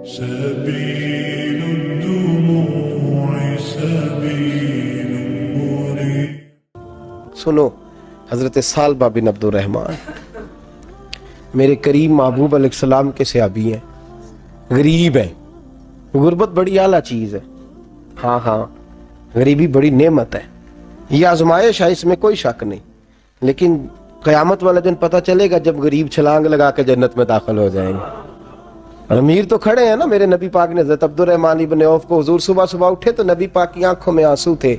سبيل الدموع سبيل مريح. سنو حضرت ثعلبہ بن عبد الرحمن میرے کریم محبوب علیہ السلام کے صحابی ہیں، غریب ہیں. غربت بڑی اعلیٰ چیز ہے. ہاں غریبی بڑی نعمت ہے، یہ آزمائش ہے، اس میں کوئی شک نہیں. لیکن قیامت والا دن پتہ چلے گا جب غریب چھلانگ لگا کے جنت میں داخل ہو جائیں گے. اور امیر تو کھڑے ہیں نا. میرے نبی پاک نے حضرت عبد الرحمن بن عوف کو، حضور صبح صبح اٹھے تو نبی پاک کی آنکھوں میں آنسو تھے.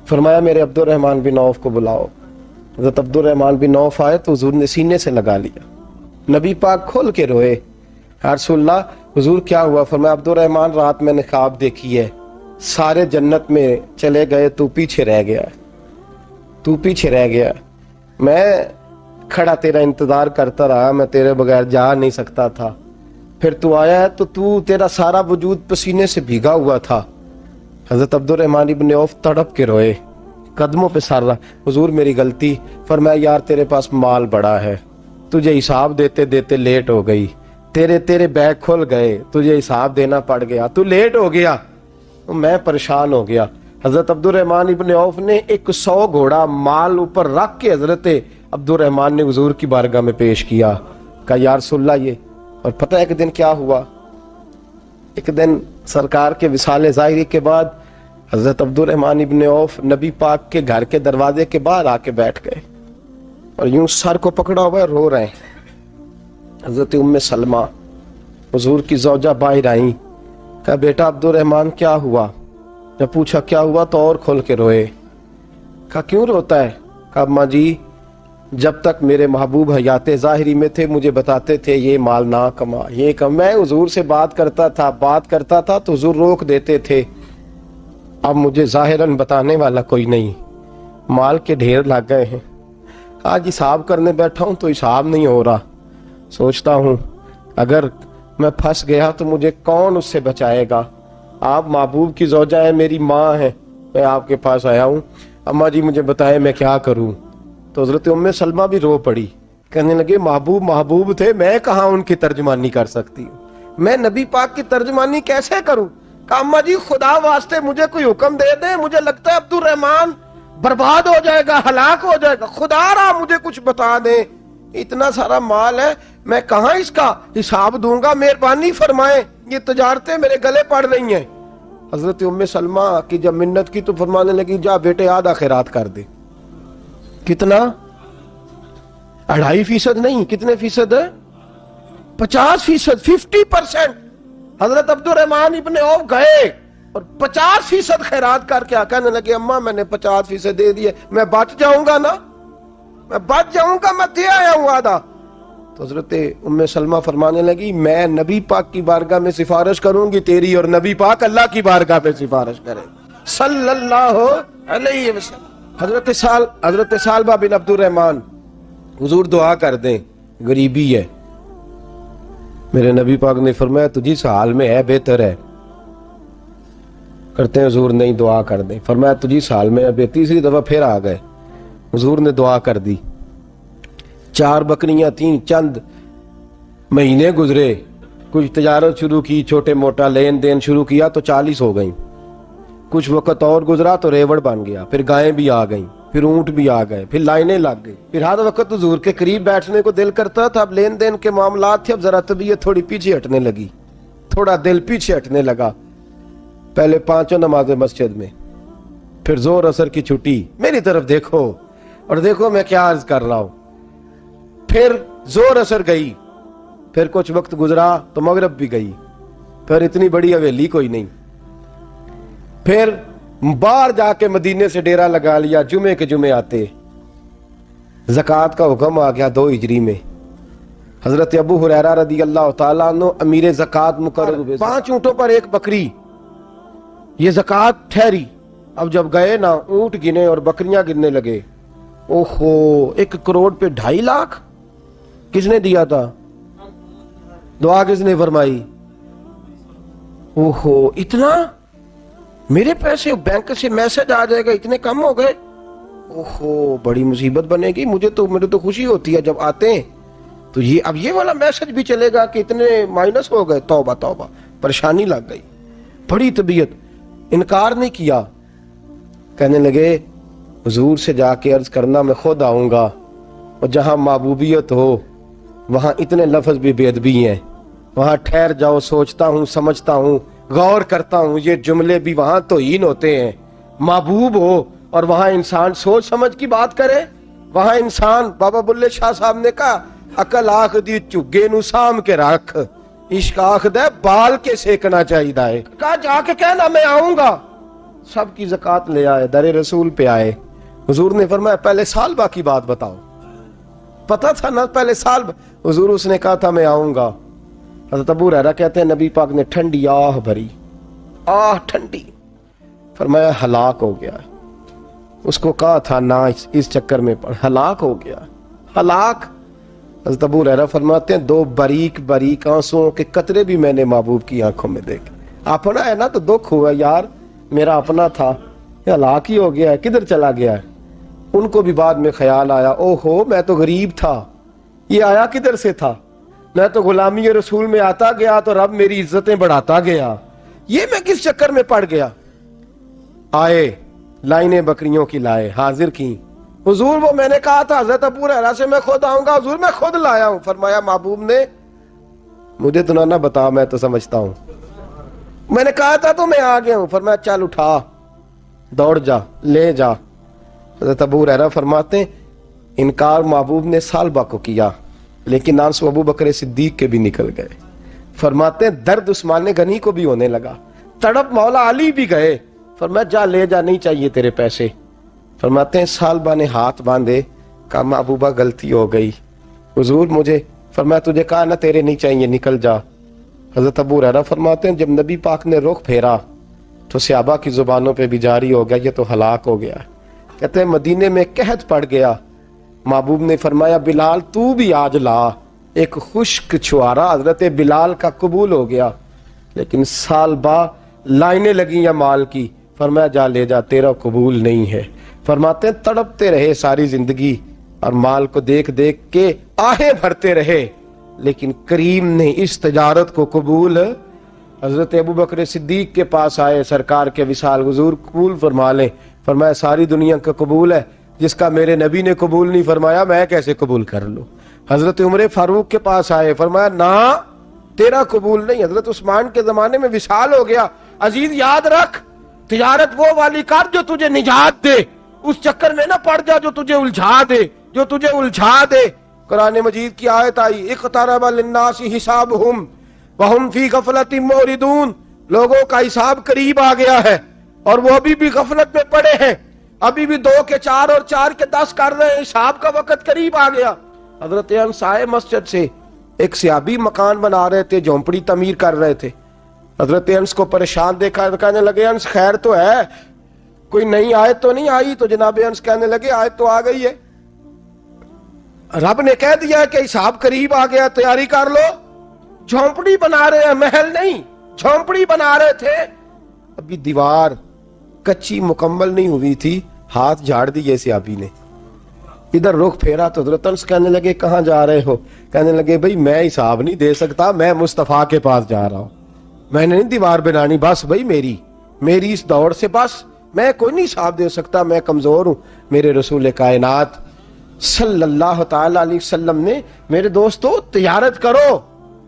فرمایا میرے عبد الرحمن بن عوف کو بلاؤ. حضرت عبد الرحمن بن عوف آئے تو حضور نے سینے سے لگا لیا. نبی پاک کھول کے روئے. یا رسول اللہ، حضور کیا ہوا؟ فرمایا عبد الرحمن رات میں نے خواب دیکھی ہے، سارے جنت میں چلے گئے، تو پیچھے رہ گیا. تو پیچھے رہ گیا. میں کھڑا تیرا انتظار کرتا رہا، میں تیرے بغیر جا نہیں سکتا تھا. پھر تو آیا ہے تو تیرا سارا وجود پسینے سے بھیگا ہوا تھا. حضرت عبد الرحمن بن عوف تڑپ کے روئے، قدموں پہ سر رہا. حضور میری غلطی. فرمایا یار تیرے پاس مال بڑا ہے، تجھے حساب دیتے دیتے لیٹ ہو گئی. تیرے بیگ کھل گئے، تجھے حساب دینا پڑ گیا، تو لیٹ ہو گیا، میں پریشان ہو گیا. حضرت عبد الرحمن ابن عوف نے 100 گھوڑا مال اوپر رکھ کے حضرت عبد الرحمن نے حضور کی بارگاہ میں پیش کیا. کہا یا رسول اللہ یہ. اور پتہ ہے ایک دن کیا ہوا؟ ایک دن سرکار کے وصال ظاہری کے بعد حضرت عبد الرحمن ابن عوف نبی پاک کے گھر کے دروازے کے باہر آ کے بیٹھ گئے اور یوں سر کو پکڑا ہوا ہے، رو رہے ہیں. حضرت ام سلمہ حضور کی زوجہ باہر آئیں. کہا بیٹا عبد الرحمن کیا ہوا؟ جب پوچھا کیا ہوا تو اور کھول کے روئے. کہا کیوں روتا ہے؟ کہا اماں جی جب تک میرے محبوب حیات ظاہری میں تھے مجھے بتاتے تھے یہ مال نہ کما، یہ کم. میں حضور سے بات کرتا تھا تو حضور روک دیتے تھے. اب مجھے ظاہراً بتانے والا کوئی نہیں، مال کے ڈھیر لگ گئے ہیں. آج حساب کرنے بیٹھا ہوں تو حساب نہیں ہو رہا. سوچتا ہوں اگر میں پھنس گیا تو مجھے کون اس سے بچائے گا؟ آپ محبوب کی زوجہ ہیں، میری ماں ہے، میں آپ کے پاس آیا ہوں. اماں جی مجھے بتائیں میں کیا کروں؟ تو حضرت ام سلمہ بھی رو پڑی. کہنے لگے محبوب تھے، میں کہاں ان کی ترجمانی کر سکتی ہوں، میں نبی پاک کی ترجمانی کیسے کروں؟ کہا اماں جی خدا واسطے مجھے کوئی حکم دے دیں، مجھے لگتا ہے عبد الرحمن برباد ہو جائے گا، ہلاک ہو جائے گا. خدا را مجھے کچھ بتا دیں، اتنا سارا مال ہے، میں کہاں اس کا حساب دوں گا؟ مہربانی فرمائیں، یہ تجارتیں میرے گلے پڑ رہی ہیں. حضرت ام سلمہ کی جب منت کی تو فرمانے لگی جا بیٹے آدھا خیرات کر دے. کتنا؟ 2.5% نہیں، کتنے فیصد ہے؟ 50%، 50%. حضرت عبد الرحمن ابن عوف گئے اور 50% خیرات کر کے کہنے لگے اماں میں نے 50% دے دیے، میں بچ جاؤں گا نا، میں بچ جاؤں گا، میں دے آیا ہوں آدھا. تو حضرت ام سلمہ فرمانے لگی میں نبی پاک کی بارگاہ میں سفارش کروں گی تیری، اور نبی پاک اللہ کی بارگاہ میں سفارش کرے صلی اللہ علیہ وسلم. حضرت ثعلبہ بن عبد الرحمن، حضور دعا کر دیں، غریبی ہے. میرے نبی پاک نے فرمایا تجھی اس حال میں ہے بہتر ہے. کرتے ہیں حضور نہیں دعا کر دیں. فرمایا تجھی اس حال میں ہے. تیسری دفعہ پھر آ گئے، حضور نے دعا کر دی. 4 بکریاں تھیں، چند مہینے گزرے، کچھ تجارت شروع کی، چھوٹے موٹا لین دین شروع کیا تو 40 ہو گئیں. کچھ وقت اور گزرا تو ریوڑ بن گیا، پھر گائیں بھی آ گئیں، پھر اونٹ بھی آ گئے، پھر لائنیں لگ گئی. پھر ہر وقت حضور کے قریب بیٹھنے کو دل کرتا تھا. اب لین دین کے معاملات تھے، اب ذرا طبیعت تھوڑی پیچھے ہٹنے لگی، تھوڑا دل پیچھے ہٹنے لگا. پہلے 5 نمازیں مسجد میں، پھر زور اثر کی چھٹی. میری طرف دیکھو اور دیکھو میں کیا عرض کر رہا ہوں. پھر زور اثر گئی، پھر کچھ وقت گزرا تو مغرب بھی گئی، پھر اتنی بڑی حویلی کوئی نہیں. پھر باہر جا کے مدینے سے ڈیرا لگا لیا، جمعے کے جمعے آتے. زکوٰۃ کا حکم آ گیا 2 ہجری میں. حضرت ابو ہریرہ رضی اللہ تعالیٰ عنہ امیر زکوٰۃ مقرر ہوئے. 5 اونٹوں پر 1 بکری، یہ زکوٰۃ ٹھہری. اب جب گئے نا اونٹ گنے اور بکریاں گننے لگے، اوہو 1 کروڑ پہ 2.5 لاکھ. کس نے دیا تھا؟ دعا کس نے فرمائی؟ اوہو اتنا، میرے پیسے بینک سے میسج آ جائے گا اتنے کم ہو گئے. اوہو بڑی مصیبت بنے گی. میرے تو خوشی ہوتی ہے جب آتے ہیں تو یہ اب یہ والا میسج بھی چلے گا کہ اتنے مائنس ہو گئے. توبہ توبہ. پریشانی لگ گئی, بڑی طبیعت, انکار نہیں کیا. کہنے لگے حضور سے جا کے عرض کرنا میں خود آؤں گا, اور جہاں محبوبیت ہو وہاں اتنے لفظ بھی بے ادبی ہیں, وہاں ٹھہر جاؤ, سوچتا ہوں, سمجھتا ہوں, غور کرتا ہوں, یہ جملے بھی وہاں توہین ہوتے ہیں. محبوب ہو اور وہاں انسان سوچ سمجھ کی بات کرے, وہاں انسان, بابا بلے شاہ صاحب نے کہا عقل آخ دی چگے نو سام کے رکھ, عشق آخ دے بال کے سیکنا چاہیے ہے. کہا جا کے کہنا میں آؤں گا. سب کی زکوٰۃ لے آئے, در رسول پہ آئے. حضور نے فرمایا پہلے سالبہ کی بات بتاؤ. پتا تھا نا پہلے سال. حضور اس نے کہا تھا میں آؤں گا. حضرت ابو ہریرہ کہتے ہیں نبی پاک نے ٹھنڈی آہ بھری, آہ ٹھنڈی, فرمایا ہلاک ہو گیا. اس کو کہا تھا نہ اس چکر میں پڑ, ہلاک ہو گیا, ہلاک. حضرت ابو ہریرہ فرماتے ہیں دو باریک باریک آنسوؤں کے قطرے بھی میں نے محبوب کی آنکھوں میں دیکھے. اپنا ہے نا تو دکھ ہوا, یار میرا اپنا تھا, یہ ہلاک ہی ہو گیا ہے, کدھر چلا گیا ہے. ان کو بھی بعد میں خیال آیا, او ہو میں تو غریب تھا, یہ آیا کدھر سے تھا, میں تو غلامی رسول میں آتا گیا تو رب میری عزتیں بڑھاتا گیا, یہ میں کس چکر میں پڑ گیا. آئے لائنیں بکریوں کی لائے, حاضر کی. حضور وہ میں نے کہا تھا حضرت ابو ہریرہ سے میں خود آؤں گا. حضور میں خود لایا ہوں. فرمایا محبوب نے مجھے تو نہ بتا, میں تو سمجھتا ہوں, میں نے کہا تھا تو میں آ گیا ہوں. فرمایا چل اٹھا, دوڑ جا, لے جا. حضرت ابو ہریرہ فرماتے ہیں انکار محبوب نے سالبہ کو کیا, لیکن آنسو ابو بکر صدیق کے بھی نکل گئے. فرماتے ہیں درد عثمان غنی کو بھی ہونے لگا, تڑپ مولا علی بھی گئے. فرمایا جا لے جا, نہیں چاہیے تیرے پیسے. فرماتے ہیں سالبہ نے ہاتھ باندھے, کہا محبوبہ غلطی ہو گئی, حضور مجھے. فرمایا تجھے کہا نا تیرے نہیں چاہیے, نکل جا. حضرت ابو ہریرہ فرماتے ہیں جب نبی پاک نے رخ پھیرا تو صحابہ کی زبانوں پہ بھی جاری ہو گیا یہ تو ہلاک ہو گیا. کہتے ہیں مدینے میں قحط پڑ گیا. محبوب نے فرمایا بلال تو بھی آج لا. ایک خشک چھوارا حضرت بلال کا قبول ہو گیا, لیکن سالبہ لائنیں لگی یا مال کی. فرمایا جا لے جا, تیرا قبول نہیں ہے. فرماتے ہیں تڑپتے رہے ساری زندگی اور مال کو دیکھ دیکھ کے آہیں بھرتے رہے, لیکن کریم نے اس تجارت کو قبول. حضرت ابو بکر صدیق کے پاس آئے, سرکار کے وصال, حضور قبول فرما لیں. فرمایا ساری دنیا کا قبول ہے, جس کا میرے نبی نے قبول نہیں فرمایا میں کیسے قبول کر لوں. حضرت عمر فاروق کے پاس آئے, فرمایا نہ تیرا قبول نہیں. حضرت عثمان کے زمانے میں وصال ہو گیا. عزیز یاد رکھ, تجارت وہ والی کر جو تجھے نجات دے, اس چکر میں نہ پڑ جا جو تجھے الجھا دے. قرآن مجید کی آیت آئی اقترب للناس حسابہم وہم فی غفلۃ معرضون. لوگوں کا حساب قریب آ گیا ہے اور وہ ابھی بھی غفلت میں پڑے ہیں, ابھی بھی 2 کے 4 اور 4 کے 10 کر رہے ہیں. حساب کا وقت قریب آ گیا. حضرت انس آئے مسجد سے, ایک صحابی مکان بنا رہے تھے, جھونپڑی تعمیر کر رہے تھے. حضرت انس کو پریشان دیکھا, کہنے لگے انس خیر تو ہے, کوئی نئی آیت تو نہیں آئی؟ تو جناب انس کہنے لگے آیت تو آ گئی ہے, رب نے کہہ دیا کہ حساب قریب آ گیا, تیاری کر لو. جھونپڑی بنا رہے ہیں, محل نہیں, جھونپڑی بنا رہے تھے. ابھی دیوار کچی مکمل نہیں ہوئی تھی, ہاتھ جھاڑ دیے صحابی نے. ادھر رخ پھیرا تو حضرت انس کہنے لگے کہاں جا رہے ہو؟ کہنے لگے بھئی میں حساب نہیں دے سکتا, میں مصطفیٰ کے پاس جا رہا ہوں, میں نے نہیں دیوار بنانی, بس بھئی میری اس دور سے بس, میں کوئی نہیں حساب دے سکتا, میں کمزور ہوں. میرے رسول کائنات صلی اللہ تعالی علیہ وسلم نے, میرے دوستو تجارت کرو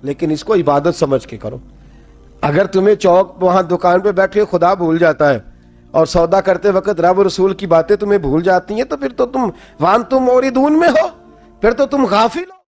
لیکن اس کو عبادت سمجھ کے کرو. اگر تمہیں چوک وہاں دکان پہ بیٹھے خدا بھول جاتا ہے اور سودا کرتے وقت رب و رسول کی باتیں تمہیں بھول جاتی ہیں, تو پھر تو تم وانتم موردون میں ہو, پھر تو تم غافل ہو.